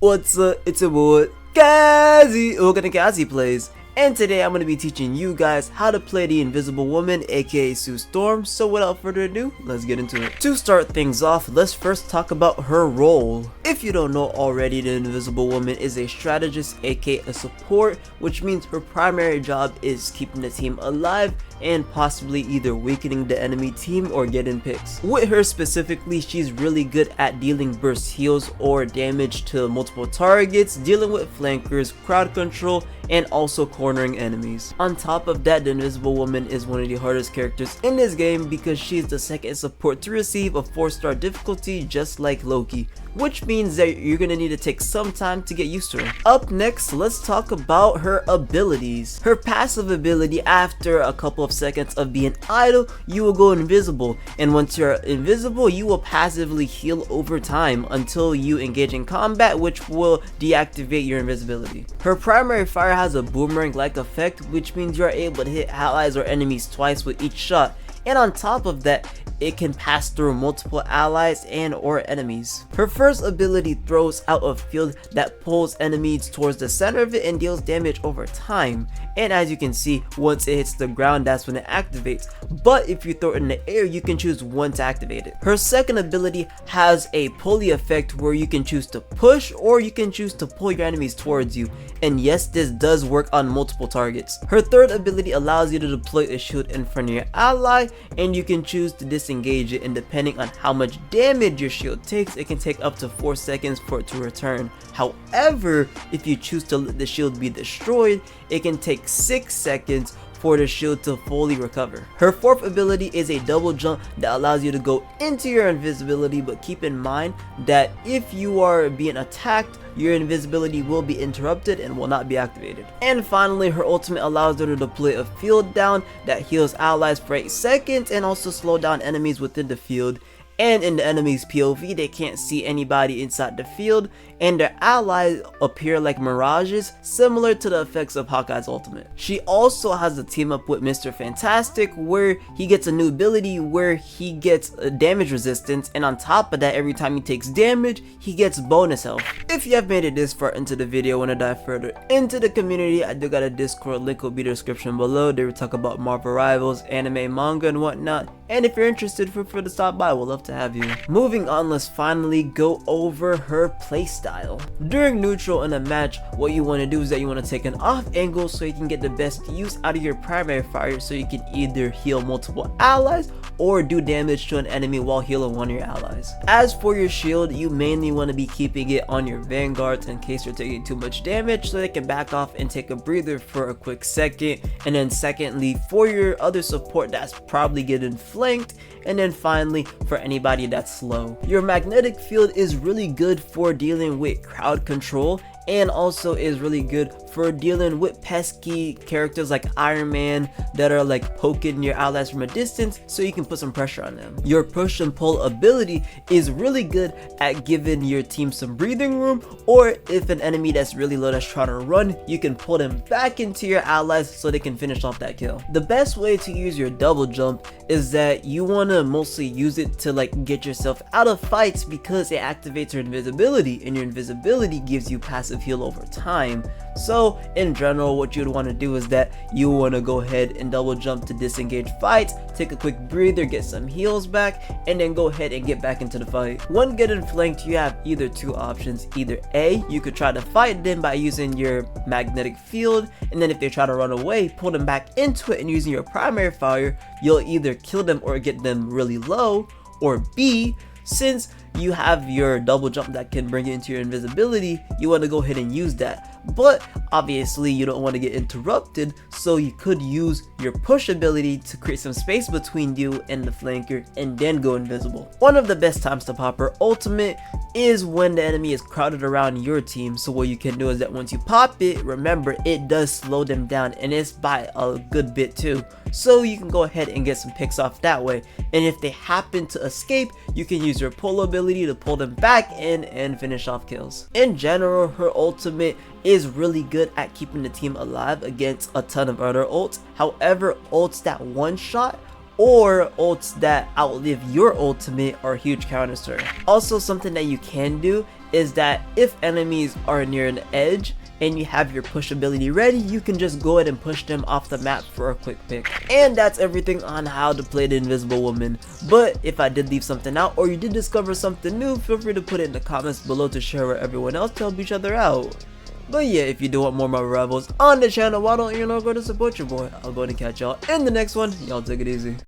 What's up? It's a boy, Kazi, Kazi Plays, and today I'm going to be teaching you guys how to play the Invisible Woman, aka Sue Storm. So without further ado, let's get into it. To start things off, let's first talk about her role. If you don't know already, the Invisible Woman is a strategist, aka a support, which means her primary job is keeping the team alive and possibly either weakening the enemy team or getting picks. With her specifically, she's really good at dealing burst heals or damage to multiple targets, dealing with flankers, crowd control, and also cornering enemies. On top of that, the Invisible Woman is one of the hardest characters in this game because she's the second support to receive a 4-star difficulty just like Loki, which means that you're gonna need to take some time to get used to her. Up next, let's talk about her abilities. Her passive ability, after a couple of seconds of being idle, you will go invisible, and once you're invisible, you will passively heal over time until you engage in combat, which will deactivate your invisibility. Her primary fire has a boomerang like effect, which means you're able to hit allies or enemies twice with each shot, and on top of that, it can pass through multiple allies and or enemies. Her first ability throws out a field that pulls enemies towards the center of it and deals damage over time, and as you can see, once it hits the ground, that's when it activates, but if you throw it in the air, you can choose when to activate it. Her second ability has a pulley effect where you can choose to push or you can choose to pull your enemies towards you, and yes, this does work on multiple targets. Her third ability allows you to deploy a shield in front of your ally, and you can choose to disengage it, and depending on how much damage your shield takes, it can take up to 4 seconds for it to return. However, if you choose to let the shield be destroyed, it can take 6 seconds for the shield to fully recover. Her fourth ability is a double jump that allows you to go into your invisibility, but keep in mind that if you are being attacked, your invisibility will be interrupted and will not be activated. And finally, her ultimate allows her to deploy a field down that heals allies for 8 seconds and also slow down enemies within the field. And in the enemy's POV, they can't see anybody inside the field, and their allies appear like mirages, similar to the effects of Hawkeye's ultimate. She also has a team up with Mr. Fantastic, where he gets a new ability where he gets a damage resistance, and on top of that, every time he takes damage, he gets bonus health. If you have made it this far into the video, want to dive further into the community, I do got a Discord link will be in the description below. There we talk about Marvel Rivals, anime, manga, and whatnot. And if you're interested, feel free to stop by. We'll love to have you. Moving on, let's finally go over her playstyle. During neutral in a match, what you want to do is that you want to take an off angle so you can get the best use out of your primary fire, so you can either heal multiple allies or do damage to an enemy while healing one of your allies. As for your shield, you mainly want to be keeping it on your vanguards in case you're taking too much damage, so they can back off and take a breather for a quick second. And then secondly, for your other support that's probably getting flanked, and then finally for anybody that's slow. Your magnetic field is really good for dealing with crowd control, and also is really good for dealing with pesky characters like Iron Man that are like poking your allies from a distance, so you can put some pressure on them. Your push and pull ability is really good at giving your team some breathing room, or if an enemy that's really low that's trying to run, you can pull them back into your allies so they can finish off that kill. The best way to use your double jump is that you want to mostly use it to like get yourself out of fights, because it activates your invisibility, and your invisibility gives you passive heal over time. So in general, what you'd want to do is that you want to go ahead and double jump to disengage fights, take a quick breather, get some heals back, and then go ahead and get back into the fight. When getting flanked, you have either two options. Either A, you could try to fight them by using your magnetic field, and then if they try to run away, pull them back into it, and using your primary fire, you'll either kill them or get them really low. Or B, since you have your double jump that can bring you into your invisibility, you want to go ahead and use that. But obviously you don't want to get interrupted, so you could use your push ability to create some space between you and the flanker and then go invisible. One of the best times to pop her ultimate is when the enemy is crowded around your team. So what you can do is that once you pop it, remember it does slow them down, and it's by a good bit too. So you can go ahead and get some picks off that way, and if they happen to escape, you can use your pull ability to pull them back in and finish off kills. In general, her ultimate is really good at keeping the team alive against a ton of other ults. However, ults that one shot or ults that outlive your ultimate are huge counters to her. Also, something that you can do is that if enemies are near an edge and you have your push ability ready, you can just go ahead and push them off the map for a quick pick. And that's everything on how to play the Invisible Woman. But if I did leave something out or you did discover something new, feel free to put it in the comments below to share with everyone else to help each other out. But yeah, if you do want more Marvel Rivals on the channel, why don't you go to support your boy? I'll go and catch y'all in the next one. Y'all take it easy.